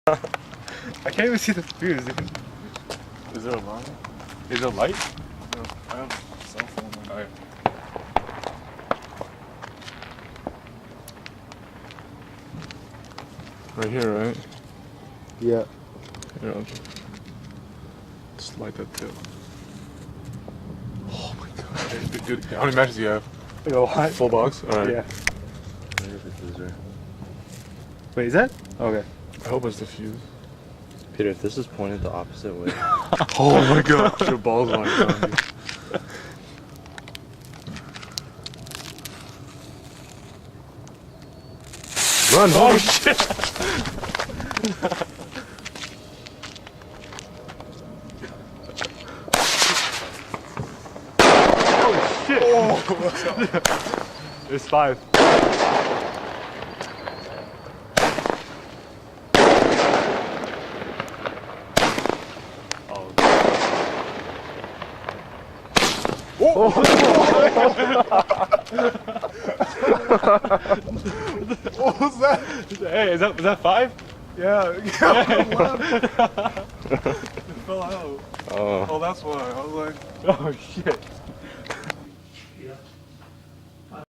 I can't even see the fuse, dude. Is there a line? Is there a light? No, I have a cell phone. Alright. Right here, right? Yeah. Here, okay. Just light that tip. Oh my god. Dude, how many matches do you have? Wait, what? Full box? Alright. Yeah. There's the diffuser. Wait, is that? Okay. I hope it's the fuse. Peter, if this is pointed the opposite way. Oh my god. Your balls lying down, dude. Run! Oh shit! Oh shit! Oh, it's 5. Oh. What was that? Hey, is that 5? Yeah. It fell out. Oh. Oh, that's why. I was like, Oh shit.